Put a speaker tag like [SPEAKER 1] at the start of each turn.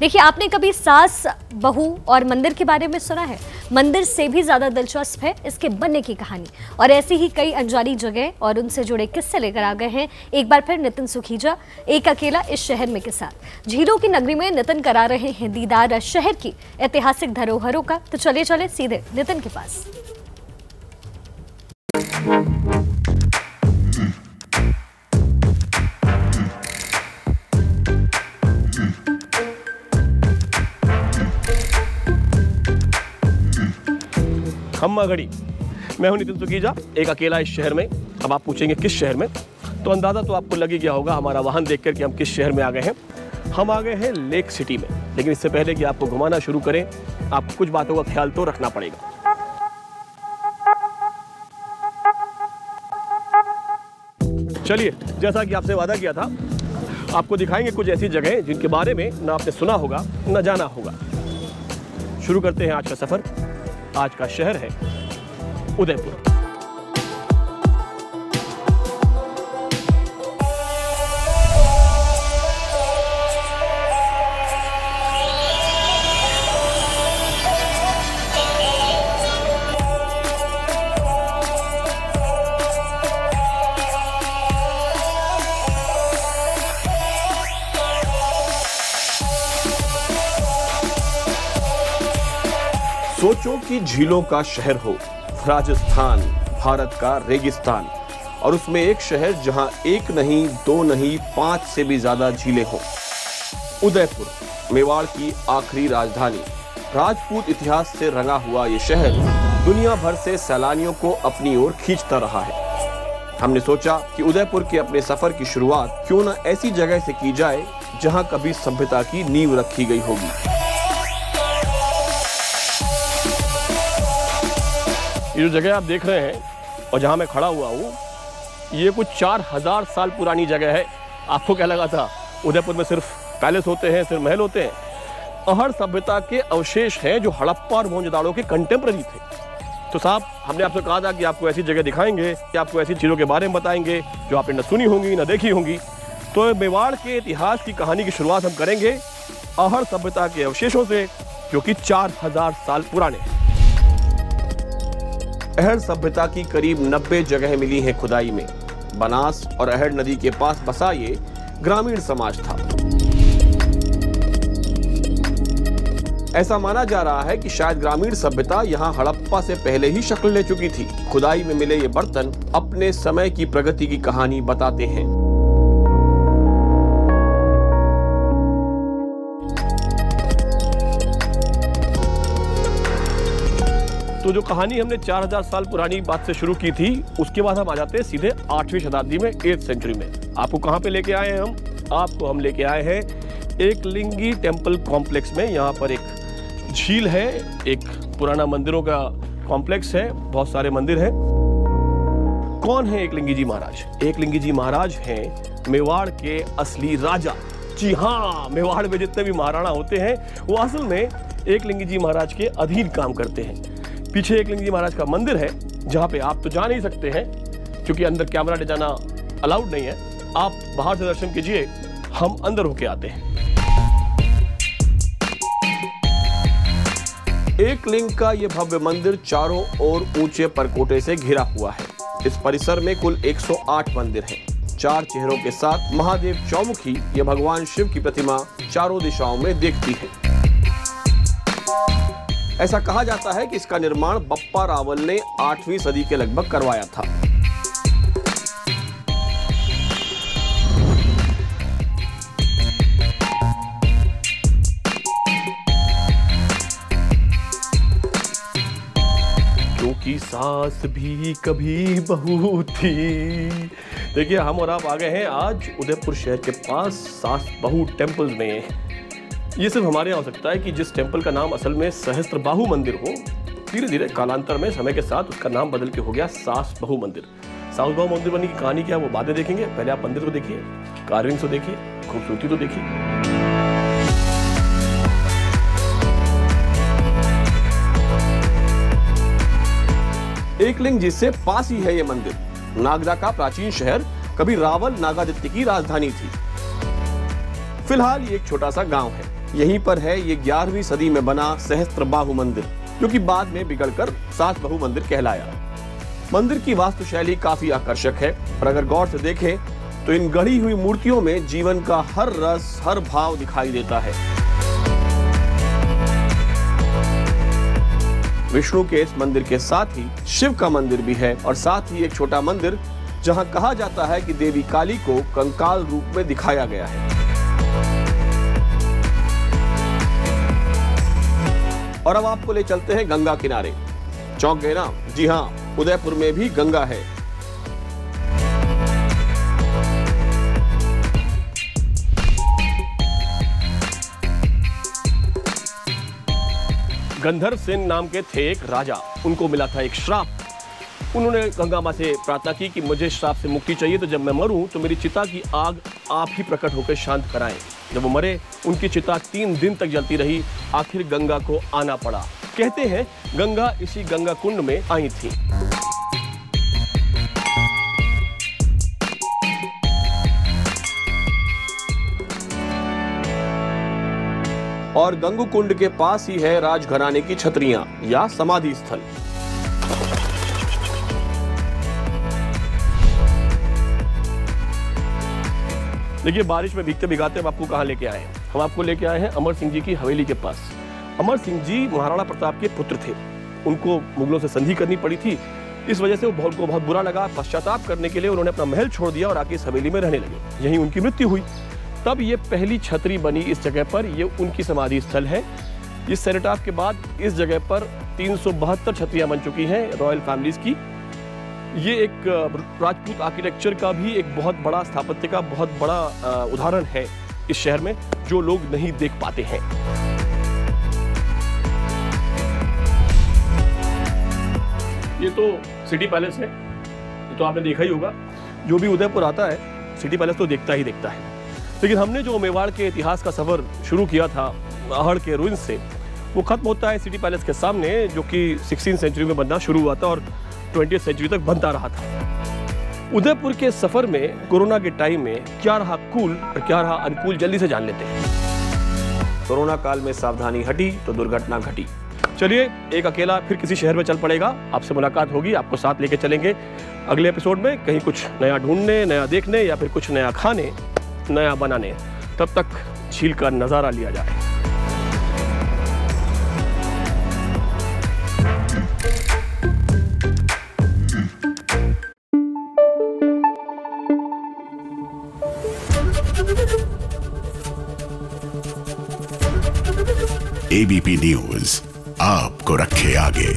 [SPEAKER 1] देखिए, आपने कभी सास, बहू और मंदिर के बारे में सुना है? मंदिर से भी ज्यादा दिलचस्प है इसके बनने की कहानी। और ऐसी ही कई अनजानी जगह और उनसे जुड़े किस्से लेकर आ गए हैं एक बार फिर नितिन सुखीजा, एक अकेला इस शहर में के साथ। झीलों की नगरी में नितिन करा रहे हैं दीदार शहर की ऐतिहासिक धरोहरों का। तो चले चले सीधे नितिन के पास।
[SPEAKER 2] खम्मा घड़ी। मैं हूं नितिन सुखीजा, एक अकेला इस शहर में। अब आप पूछेंगे किस शहर में, तो अंदाजा तो आपको लग ही गया होगा हमारा वाहन देखकर कि हम किस शहर में आ गए हैं। हम आ गए हैं लेक सिटी में। लेकिन इससे पहले कि आपको घुमाना शुरू करें, आपको कुछ बातों का ख्याल तो रखना पड़ेगा। चलिए, जैसा कि आपसे वादा किया था, आपको दिखाएंगे कुछ ऐसी जगहें जिनके बारे में ना आपने सुना होगा ना जाना होगा। शुरू करते हैं आज का सफर। आज का शहर है उदयपुर। सोचो कि झीलों का शहर हो राजस्थान, भारत का रेगिस्तान, और उसमें एक शहर जहां एक नहीं, दो नहीं, 5 से भी ज्यादा झीलें हों। उदयपुर, मेवाड़ की आखिरी राजधानी। राजपूत इतिहास से रंगा हुआ ये शहर दुनिया भर से सैलानियों को अपनी ओर खींचता रहा है। हमने सोचा कि उदयपुर के अपने सफर की शुरुआत क्यों न ऐसी जगह से की जाए जहां कभी सभ्यता की नींव रखी गई होगी। ये जो जगह आप देख रहे हैं और जहां मैं खड़ा हुआ हूं, ये कुछ 4000 साल पुरानी जगह है। आपको क्या लगा था उदयपुर में सिर्फ पैलेस होते हैं, सिर्फ महल होते हैं? अहड़ सभ्यता के अवशेष हैं जो हड़प्पा और मोहनजोदड़ो के कंटेम्पररी थे। तो साहब, हमने आपसे कहा था कि आपको ऐसी जगह दिखाएंगे, कि आपको ऐसी चीज़ों के बारे में बताएंगे जो आपने न सुनी होंगी न देखी होंगी। तो मेवाड़ के इतिहास की कहानी की शुरुआत हम करेंगे अहड़ सभ्यता के अवशेषों से, जो कि 4000 साल पुराने हैं। अहड़ सभ्यता की करीब 90 जगह मिली हैं खुदाई में। बनास और अहड़ नदी के पास बसा ये ग्रामीण समाज था। ऐसा माना जा रहा है कि शायद ग्रामीण सभ्यता यहां हड़प्पा से पहले ही शक्ल ले चुकी थी। खुदाई में मिले ये बर्तन अपने समय की प्रगति की कहानी बताते हैं। तो जो कहानी हमने 4000 साल पुरानी बात से शुरू की थी, उसके बाद हम आ जाते हैं सीधे 8वीं शताब्दी में, 8th सेंचुरी में। आपको कहां पे लेके आए हैं हम? आपको हम लेके आए हैं एक लिंगी टेम्पल कॉम्प्लेक्स में। यहाँ पर एक झील है, एक पुराना मंदिरों का कॉम्प्लेक्स है, बहुत सारे मंदिर हैं। कौन है एकलिंगी जी महाराज? एकलिंगी जी महाराज हैं मेवाड़ के असली राजा। जी हाँ, मेवाड़ में जितने भी महाराणा होते हैं वो असल में एकलिंगी जी महाराज के अधीन काम करते हैं। पीछे एकलिंगी जी महाराज का मंदिर है, जहां पे आप तो जा नहीं सकते हैं क्योंकि अंदर कैमरा ले जाना अलाउड नहीं है। आप बाहर से दर्शन कीजिए, हम अंदर होके आते हैं। एकलिंग का यह भव्य मंदिर चारों ओर ऊंचे परकोटे से घिरा हुआ है। इस परिसर में कुल 108 मंदिर हैं। 4 चेहरों के साथ महादेव चौमुखी, यह भगवान शिव की प्रतिमा चारों दिशाओं में देखती है। ऐसा कहा जाता है कि इसका निर्माण बप्पा रावल ने 8वीं सदी के लगभग करवाया था। क्योंकि सास भी कभी बहू थी। देखिए, हम और आप आ गए हैं आज उदयपुर शहर के पास सास बहू टेम्पल में। ये सिर्फ हमारे यहाँ हो सकता है कि जिस टेम्पल का नाम असल में सहस्त्रबाहु मंदिर हो, धीरे धीरे कालांतर में समय के साथ उसका नाम बदल के हो गया सास बहू मंदिर। सास बहू मंदिर बनने की कहानी क्या है वो बातें देखेंगे। पहले आप मंदिर को देखिए, कार्विंग को देखिए, खूबसूरती तो देखिए। एकलिंग जी से पास ही है ये मंदिर। नागदा का प्राचीन शहर कभी रावल नागादित्य की राजधानी थी। फिलहाल ये एक छोटा सा गांव है। यहीं पर है ये 11वीं सदी में बना सहस्त्रबाहु मंदिर, जो कि बाद में बिगड़कर 7 बाहु मंदिर कहलाया। मंदिर की वास्तुशैली काफी आकर्षक है और अगर गौर से देखें तो इन गढ़ी हुई मूर्तियों में जीवन का हर रस, हर भाव दिखाई देता है। विष्णु के इस मंदिर के साथ ही शिव का मंदिर भी है और साथ ही एक छोटा मंदिर जहां कहा जाता है कि देवी काली को कंकाल रूप में दिखाया गया है। और अब आपको ले चलते हैं गंगा किनारे। चौंक गए ना? जी हां, उदयपुर में भी गंगा है। गंधर्व सेन नाम के थे एक राजा, उनको मिला था एक श्राप। उन्होंने गंगा माँ से प्रार्थना की कि मुझे श्राप से मुक्ति चाहिए, तो जब मैं मरूं तो मेरी चिता की आग आप ही प्रकट होकर शांत कराएं। जब वो मरे उनकी चिता 3 दिन तक जलती रही, आखिर गंगा को आना पड़ा। कहते हैं गंगा इसी गंगा कुंड में आई थी। और गंगू कुंड के पास ही है राजघराने की छतरियां या समाधि स्थल। देखिए, बारिश में भीगते भिगाते हम आपको कहां लेके आए हैं? हम आपको लेके आए हैं अमर सिंह जी की हवेली के पास। अमर सिंह जी महाराणा प्रताप के पुत्र थे। उनको मुगलों से संधि करनी पड़ी थी, इस वजह से वो बहुत बुरा लगा। पश्चाताप करने के लिए उन्होंने अपना महल छोड़ दिया और आके इस हवेली में रहने लगे। यहीं उनकी मृत्यु हुई। तब ये पहली छतरी बनी इस जगह पर, ये उनकी समाधि स्थल है। इस सेनेटाप के बाद इस जगह पर 372 छतरियां बन चुकी हैं रॉयल फैमिलीज की। ये एक राजपूत आर्किटेक्चर का भी एक बहुत बड़ा, स्थापत्य का बहुत बड़ा उदाहरण है इस शहर में, जो लोग नहीं देख पाते हैं। ये तो सिटी पैलेस है, ये तो आपने देखा ही होगा। जो भी उदयपुर आता है सिटी पैलेस तो देखता ही देखता है। लेकिन हमने जो मेवाड़ के इतिहास का सफर शुरू किया था अहड़ के रुइंस से, वो खत्म होता है सिटी पैलेस के सामने, जो कि 16वीं सेंचुरी में बनना शुरू हुआ था और 20वीं सेंचुरी तक बनता रहा था। उदयपुर के सफर में कोरोना के टाइम में क्या रहा कूल और क्या रहा अनुकूल, जल्दी से जान लेते हैं। कोरोना काल में सावधानी हटी तो दुर्घटना घटी। चलिए, एक अकेला फिर किसी शहर में चल पड़ेगा। आपसे मुलाकात होगी, आपको साथ लेके चलेंगे अगले एपिसोड में, कहीं कुछ नया ढूंढने, नया देखने या फिर कुछ नया खाने, नया बनाने। तब तक झील का नजारा लिया जाए।
[SPEAKER 3] एबीपी न्यूज आपको रखे आगे।